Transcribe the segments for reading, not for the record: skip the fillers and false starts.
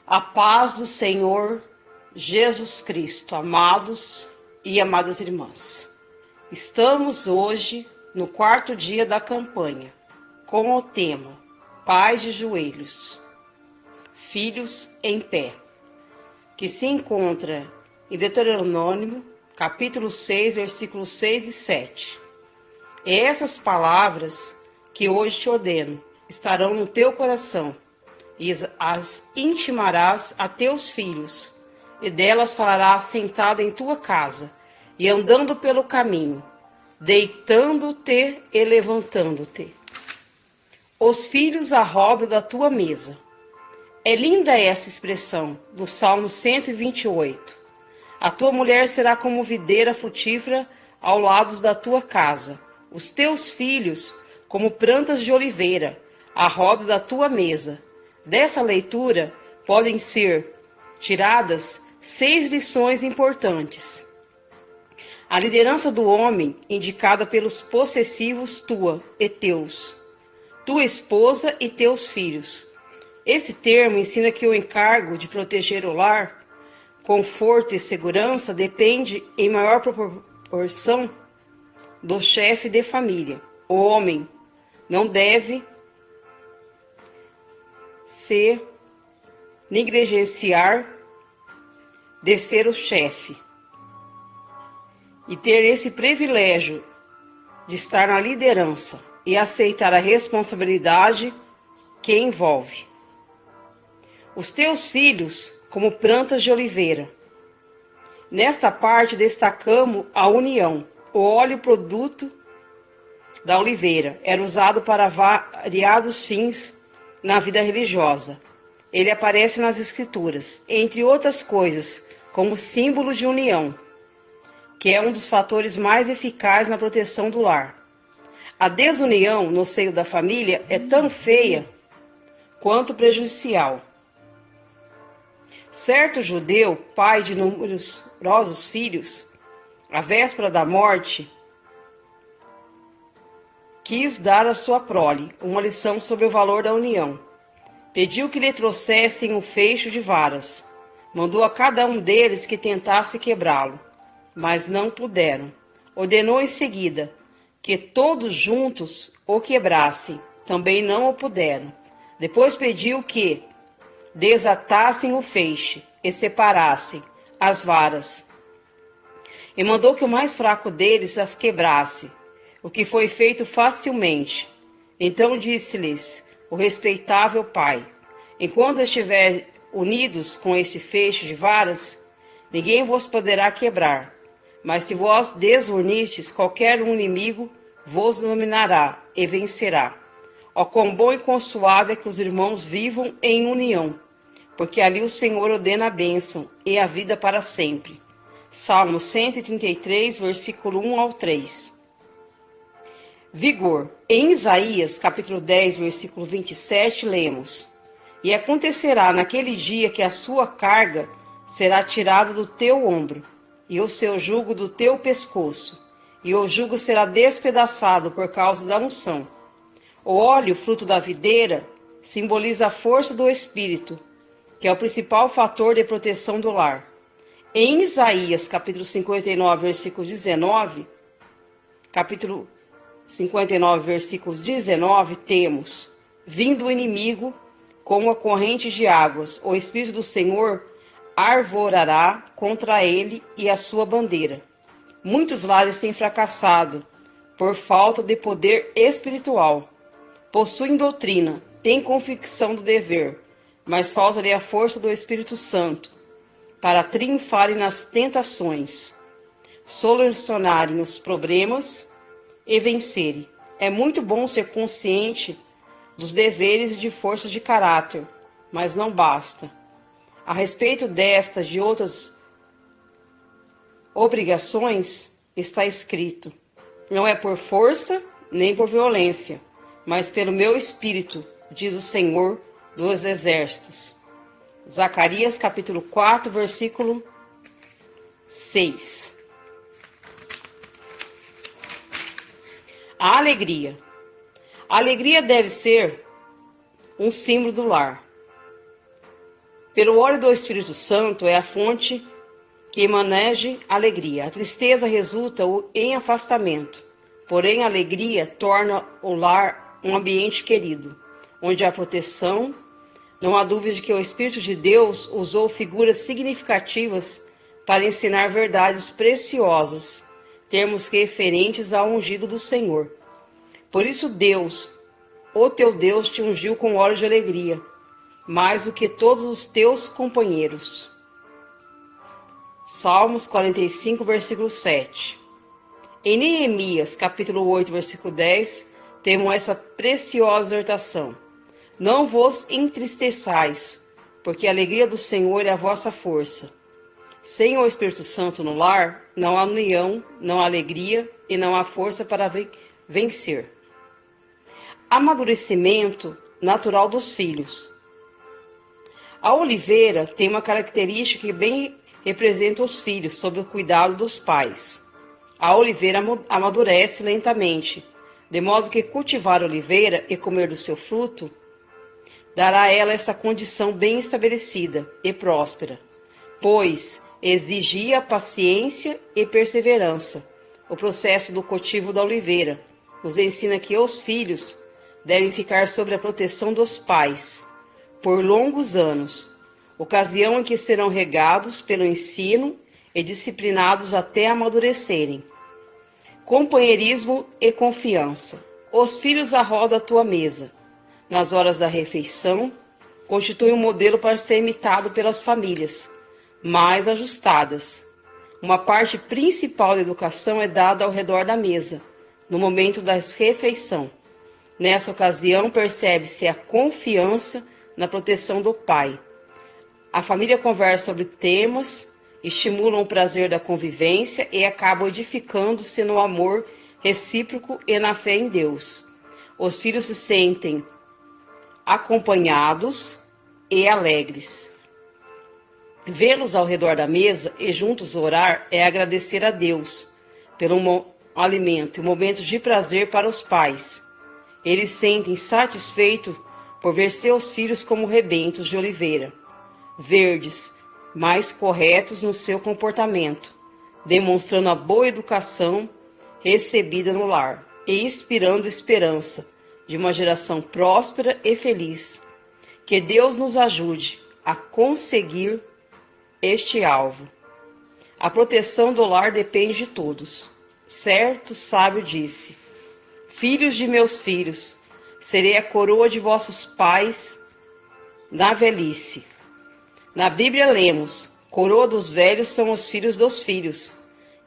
A paz do Senhor Jesus Cristo, amados e amadas irmãs. Estamos hoje no quarto dia da campanha, com o tema Pais de Joelhos, Filhos em Pé, que se encontra em Deuteronômio, capítulo 6, versículos 6 e 7. E essas palavras que hoje te ordeno estarão no teu coração, e as intimarás a teus filhos, e delas falarás sentado em tua casa, e andando pelo caminho, deitando-te e levantando-te. Os filhos à roda da tua mesa. É linda essa expressão, do Salmo 128. A tua mulher será como videira frutífera ao lado da tua casa, os teus filhos como plantas de oliveira, à roda da tua mesa. Dessa leitura podem ser tiradas 6 lições importantes. A liderança do homem, indicada pelos possessivos tua e teus, tua esposa e teus filhos. Esse termo ensina que o encargo de proteger o lar, conforto e segurança depende em maior proporção do chefe de família. O homem não deve se negligenciar de ser o chefe e ter esse privilégio de estar na liderança e aceitar a responsabilidade que envolve. Os teus filhos como plantas de oliveira. Nesta parte destacamos a união. O óleo produto da oliveira era usado para variados fins na vida religiosa. Ele aparece nas Escrituras, entre outras coisas, como símbolo de união, que é um dos fatores mais eficazes na proteção do lar. A desunião no seio da família é tão feia quanto prejudicial. Certo judeu, pai de numerosos filhos, à véspera da morte, quis dar à sua prole uma lição sobre o valor da união. Pediu que lhe trouxessem um feixe de varas. Mandou a cada um deles que tentasse quebrá-lo, mas não puderam. Ordenou em seguida que todos juntos o quebrassem. Também não o puderam. Depois pediu que desatassem o feixe e separassem as varas. E mandou que o mais fraco deles as quebrasse, o que foi feito facilmente. Então disse-lhes o respeitável pai: enquanto estiver unidos com este feixe de varas, ninguém vos poderá quebrar. Mas se vós desunirdes, qualquer um inimigo vos dominará e vencerá. Ó, quão bom e quão suave é que os irmãos vivam em união, porque ali o Senhor ordena a bênção e a vida para sempre. Salmo 133, versículo 1 ao 3. Vigor. Em Isaías, capítulo 10, versículo 27, lemos: e acontecerá naquele dia que a sua carga será tirada do teu ombro, e o seu jugo do teu pescoço, e o jugo será despedaçado por causa da unção. O óleo, fruto da videira, simboliza a força do Espírito, que é o principal fator de proteção do lar. Em Isaías, capítulo 59, versículo 19, capítulo 59, versículo 19, temos: vindo o inimigo como a corrente de águas, o Espírito do Senhor arvorará contra ele e a sua bandeira. Muitos lares têm fracassado por falta de poder espiritual. Possuem doutrina, têm convicção do dever, mas falta-lhe a força do Espírito Santo para triunfarem nas tentações, solucionarem os problemas e vencerem. É muito bom ser consciente dos deveres e de força de caráter, mas não basta. A respeito destas e de outras obrigações, está escrito: não é por força nem por violência, mas pelo meu espírito, diz o Senhor dos Exércitos. Zacarias capítulo 4, versículo 6. A alegria. A alegria deve ser um símbolo do lar. Pelo óleo do Espírito Santo é a fonte que maneje alegria. A tristeza resulta em afastamento, porém a alegria torna o lar um ambiente querido, onde há proteção. Não há dúvida de que o Espírito de Deus usou figuras significativas para ensinar verdades preciosas, termos referentes ao ungido do Senhor. Por isso Deus, o teu Deus, te ungiu com óleo de alegria, mais do que todos os teus companheiros. Salmos 45, versículo 7. Em Neemias, capítulo 8, versículo 10, temos essa preciosa exortação. Não vos entristeçais, porque a alegria do Senhor é a vossa força. Sem o Espírito Santo no lar, não há união, não há alegria e não há força para vencer. Amadurecimento natural dos filhos. A oliveira tem uma característica que bem representa os filhos, sob o cuidado dos pais. A oliveira amadurece lentamente, de modo que cultivar a oliveira e comer do seu fruto dará a ela essa condição bem estabelecida e próspera, pois exigia paciência e perseverança. O processo do cultivo da oliveira nos ensina que os filhos devem ficar sob a proteção dos pais por longos anos, ocasião em que serão regados pelo ensino e disciplinados até amadurecerem. Companheirismo e confiança. Os filhos à roda da tua mesa, nas horas da refeição, constituem um modelo para ser imitado pelas famílias mais ajustadas. Uma parte principal da educação é dada ao redor da mesa, no momento da refeição. Nessa ocasião, percebe-se a confiança na proteção do pai. A família conversa sobre temas, estimulam o prazer da convivência e acabam edificando-se no amor recíproco e na fé em Deus. Os filhos se sentem acompanhados e alegres. Vê-los ao redor da mesa e juntos orar é agradecer a Deus pelo alimento e momento de prazer para os pais. Eles sentem satisfeitos por ver seus filhos como rebentos de oliveira, verdes, mais corretos no seu comportamento, demonstrando a boa educação recebida no lar e inspirando esperança de uma geração próspera e feliz. Que Deus nos ajude a conseguir este alvo. A proteção do lar depende de todos. Certo sábio disse: filhos de meus filhos, serei a coroa de vossos pais na velhice. Na Bíblia lemos: coroa dos velhos são os filhos dos filhos,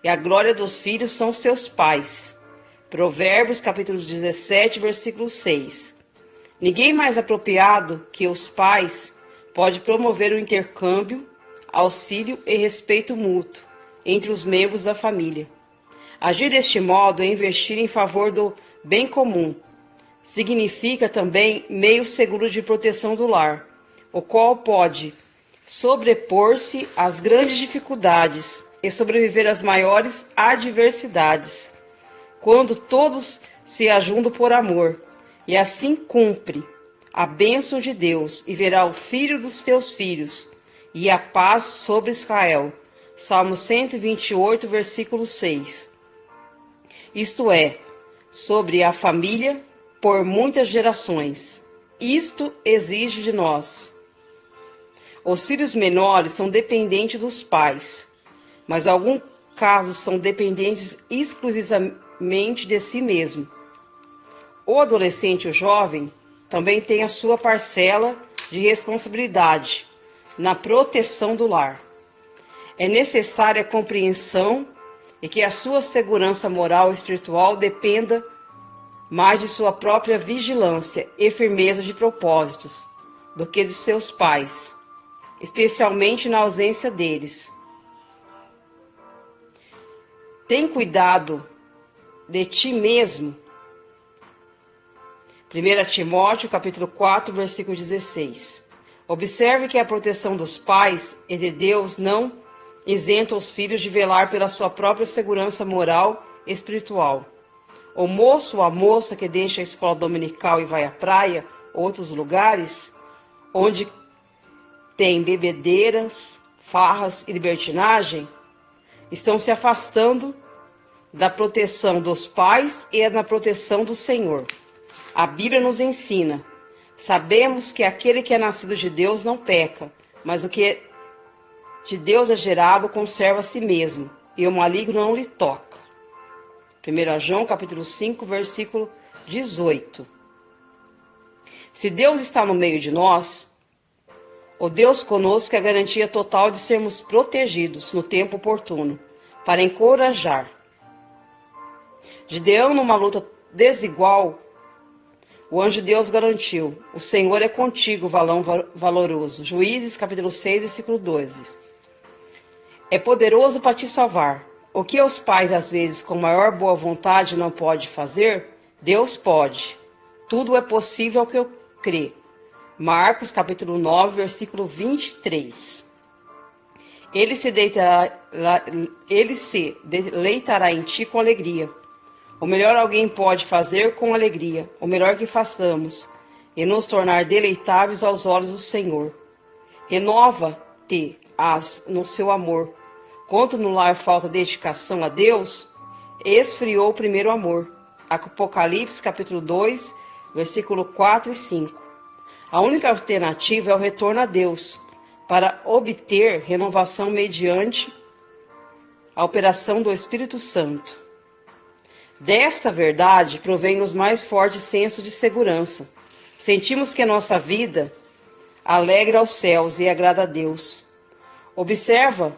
e a glória dos filhos são seus pais. Provérbios capítulo 17, versículo 6. Ninguém mais apropriado que os pais pode promover o intercâmbio, auxílio e respeito mútuo entre os membros da família. Agir deste modo é investir em favor do bem comum. Significa também meio seguro de proteção do lar, o qual pode sobrepor-se às grandes dificuldades e sobreviver às maiores adversidades, quando todos se ajuntam por amor, e assim cumpre a bênção de Deus, e verá o filho dos teus filhos, e a paz sobre Israel. Salmo 128, versículo 6. Isto é, sobre a família por muitas gerações. Isto exige de nós. Os filhos menores são dependentes dos pais, mas em alguns casos são dependentes exclusivamente de si mesmo. O adolescente e o jovem também têm a sua parcela de responsabilidade na proteção do lar. É necessária a compreensão e que a sua segurança moral e espiritual dependa mais de sua própria vigilância e firmeza de propósitos do que de seus pais, especialmente na ausência deles. Tem cuidado de ti mesmo. 1 Timóteo, capítulo 4, versículo 16. Observe que a proteção dos pais e de Deus não isenta os filhos de velar pela sua própria segurança moral e espiritual. O moço ou a moça que deixa a escola dominical e vai à praia ou outros lugares onde têm bebedeiras, farras e libertinagem estão se afastando da proteção dos pais e da proteção do Senhor. A Bíblia nos ensina: sabemos que aquele que é nascido de Deus não peca, mas o que de Deus é gerado conserva a si mesmo, e o maligno não lhe toca. 1 João capítulo 5, versículo 18. Se Deus está no meio de nós, o Deus conosco é a garantia total de sermos protegidos no tempo oportuno, para encorajar. Gideão, numa luta desigual, o anjo de Deus garantiu: o Senhor é contigo, valão valoroso. Juízes, capítulo 6, versículo 12. É poderoso para te salvar. O que os pais, às vezes, com maior boa vontade, não podem fazer, Deus pode. Tudo é possível ao que eu crê. Marcos, capítulo 9, versículo 23. Ele se deleitará em ti com alegria. O melhor alguém pode fazer com alegria, o melhor que façamos, e nos tornar deleitáveis aos olhos do Senhor. Renova-te no seu amor. Quando no lar falta dedicação a Deus, esfriou o primeiro amor. Apocalipse, capítulo 2, versículo 4 e 5. A única alternativa é o retorno a Deus, para obter renovação mediante a operação do Espírito Santo. Desta verdade provém os mais fortes sensos de segurança. Sentimos que a nossa vida alegra aos céus e agrada a Deus. Observa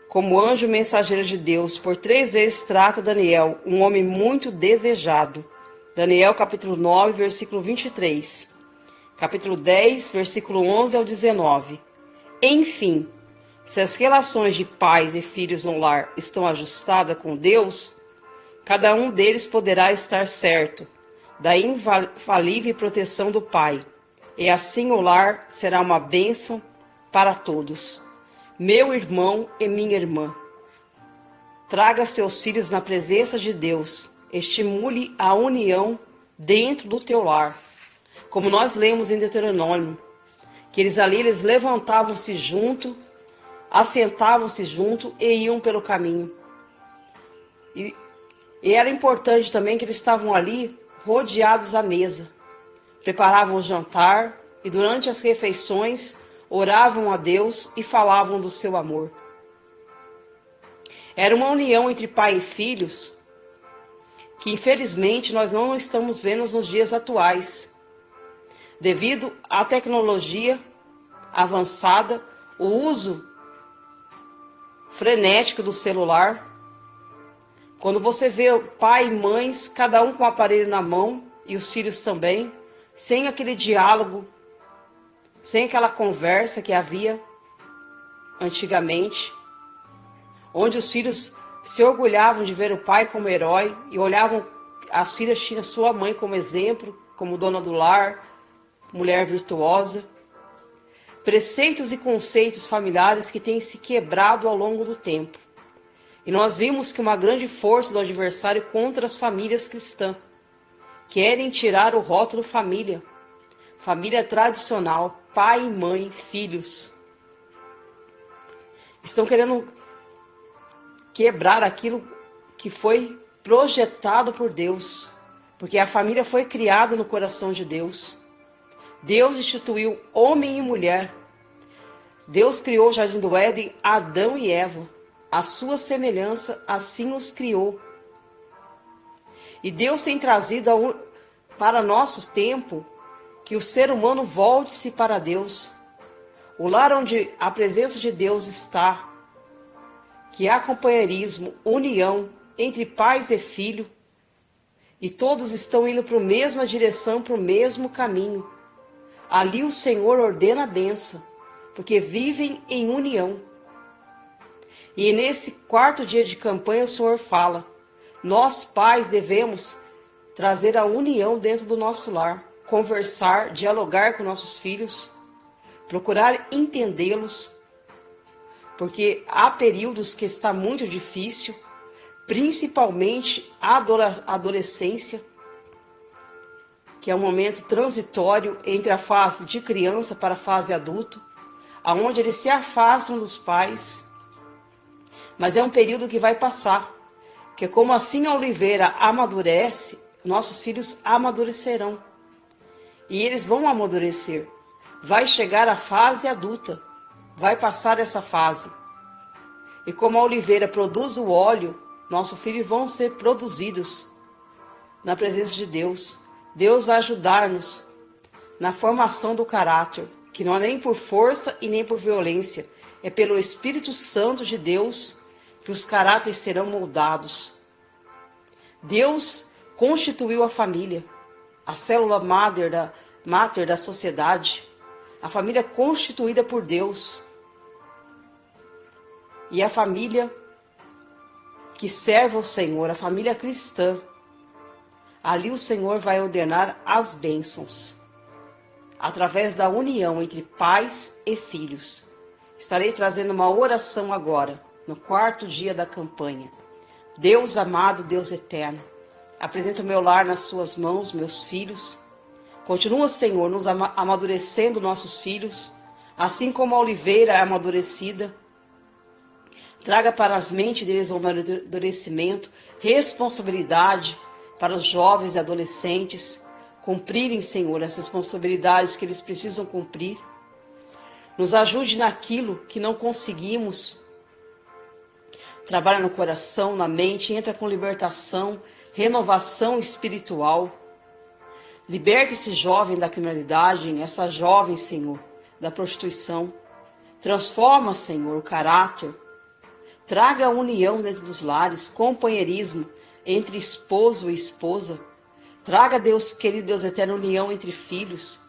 como anjo mensageiro de Deus, por 3 vezes trata Daniel, um homem muito desejado. Daniel capítulo 9, versículo 23. Capítulo 10, versículo 11 ao 19. Enfim, se as relações de pais e filhos no lar estão ajustadas com Deus, cada um deles poderá estar certo da infalível proteção do Pai, e assim o lar será uma bênção para todos. Meu irmão e minha irmã, traga seus filhos na presença de Deus, estimule a união dentro do teu lar. Como nós lemos em Deuteronômio, que eles levantavam-se junto, assentavam-se junto e iam pelo caminho. E era importante também que eles estavam ali rodeados à mesa, preparavam o jantar e durante as refeições oravam a Deus e falavam do seu amor. Era uma união entre pai e filhos que infelizmente nós não estamos vendo nos dias atuais. Devido à tecnologia avançada, o uso frenético do celular, quando você vê pai e mães, cada um com o aparelho na mão, e os filhos também, sem aquele diálogo, sem aquela conversa que havia antigamente, onde os filhos se orgulhavam de ver o pai como herói e olhavam, as filhas tinham sua mãe como exemplo, como dona do lar, mulher virtuosa. Preceitos e conceitos familiares que têm se quebrado ao longo do tempo. E nós vimos que uma grande força do adversário contra as famílias cristãs querem tirar o rótulo família. Família tradicional, pai, mãe, filhos. Estão querendo quebrar aquilo que foi projetado por Deus, porque a família foi criada no coração de Deus. Deus instituiu homem e mulher. Deus criou o jardim do Éden, Adão e Eva. A sua semelhança, assim os criou. E Deus tem trazido para nosso tempo que o ser humano volte-se para Deus. O lar onde a presença de Deus está, que há companheirismo, união entre pais e filho, e todos estão indo para a mesma direção, para o mesmo caminho. Ali o Senhor ordena a bênção, porque vivem em união. E nesse 4º dia de campanha o Senhor fala: nós pais devemos trazer a união dentro do nosso lar, conversar, dialogar com nossos filhos, procurar entendê-los, porque há períodos que está muito difícil, principalmente a adolescência, que é um momento transitório entre a fase de criança para a fase adulto. aonde eles se afastam dos pais, mas é um período que vai passar, porque como assim a oliveira amadurece, nossos filhos amadurecerão, e eles vão amadurecer, vai chegar a fase adulta, vai passar essa fase, e como a oliveira produz o óleo, nossos filhos vão ser produzidos na presença de Deus. Deus vai ajudar-nos na formação do caráter, que não é nem por força e nem por violência, é pelo Espírito Santo de Deus que os caráteres serão moldados. Deus constituiu a família, a célula máter da sociedade, a família constituída por Deus. E a família que serve ao Senhor, a família cristã, ali o Senhor vai ordenar as bênçãos, através da união entre pais e filhos. Estarei trazendo uma oração agora, no quarto dia da campanha. Deus amado, Deus eterno, apresento meu lar nas suas mãos, meus filhos. Continua, Senhor, nos amadurecendo nossos filhos, assim como a oliveira é amadurecida. Traga para as mentes deles o amadurecimento, responsabilidade para os jovens e adolescentes cumprirem, Senhor, as responsabilidades que eles precisam cumprir. Nos ajude naquilo que não conseguimos. Trabalha no coração, na mente, entra com libertação, renovação espiritual. Liberta esse jovem da criminalidade, essa jovem, Senhor, da prostituição. Transforma, Senhor, o caráter. Traga a união dentro dos lares, companheirismo entre esposo e esposa. Traga, Deus querido, Deus eterno, união entre filhos.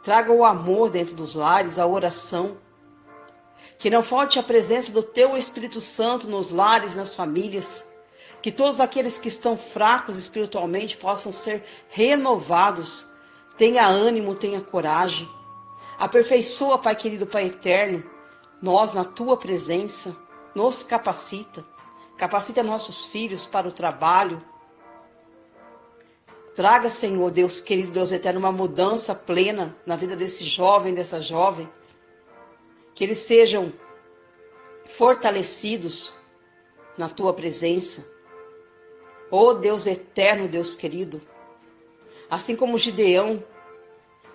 Traga o amor dentro dos lares, a oração. Que não falte a presença do Teu Espírito Santo nos lares, nas famílias. Que todos aqueles que estão fracos espiritualmente possam ser renovados. Tenha ânimo, tenha coragem. Aperfeiçoa, Pai querido, Pai eterno, nós na Tua presença. Nos capacita. Capacita nossos filhos para o trabalho. Traga, Senhor, Deus querido, Deus eterno, uma mudança plena na vida desse jovem, dessa jovem. Que eles sejam fortalecidos na Tua presença. Ó Deus eterno, Deus querido. Assim como Gideão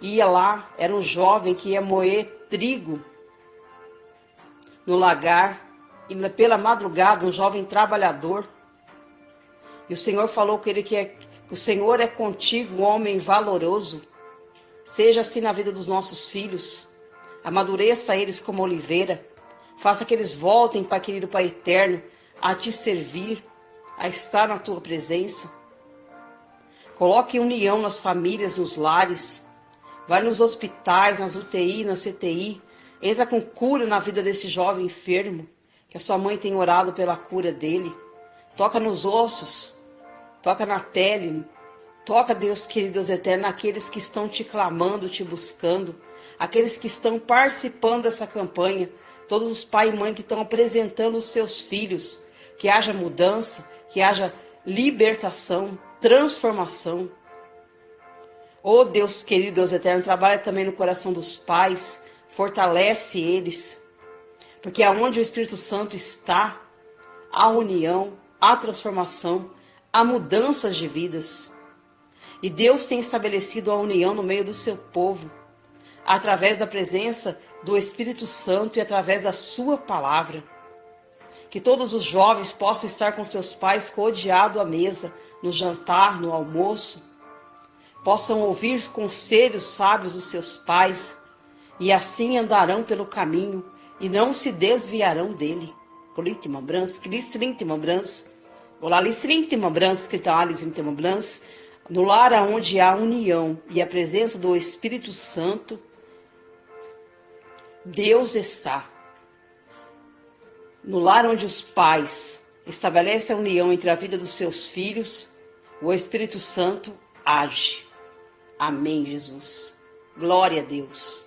ia lá, era um jovem que ia moer trigo no lagar. E pela madrugada, um jovem trabalhador. E o Senhor falou com ele que o Senhor é contigo, um homem valoroso. Seja assim na vida dos nossos filhos. Amadureça eles como oliveira. Faça que eles voltem, Pai querido, Pai eterno, a Te servir, a estar na Tua presença. Coloque união nas famílias, nos lares. Vai nos hospitais, nas UTI, na CTI. Entra com cura na vida desse jovem enfermo. Que a sua mãe tem orado pela cura dele. Toca nos ossos, toca na pele. Toca, Deus querido, Deus eterno, aqueles que estão Te clamando, Te buscando. Aqueles que estão participando dessa campanha. Todos os pais e mães que estão apresentando os seus filhos. Que haja mudança, que haja libertação, transformação. Oh Deus querido, Deus eterno, trabalha também no coração dos pais. Fortalece eles. Porque aonde o Espírito Santo está, há união, há transformação, há mudanças de vidas. E Deus tem estabelecido a união no meio do seu povo, através da presença do Espírito Santo e através da sua palavra. Que todos os jovens possam estar com seus pais rodeados à mesa, no jantar, no almoço. Possam ouvir conselhos sábios dos seus pais e assim andarão pelo caminho e não se desviarão dele. No lar onde há união e a presença do Espírito Santo, Deus está. No lar onde os pais estabelecem a união entre a vida dos seus filhos, o Espírito Santo age. Amém, Jesus. Glória a Deus.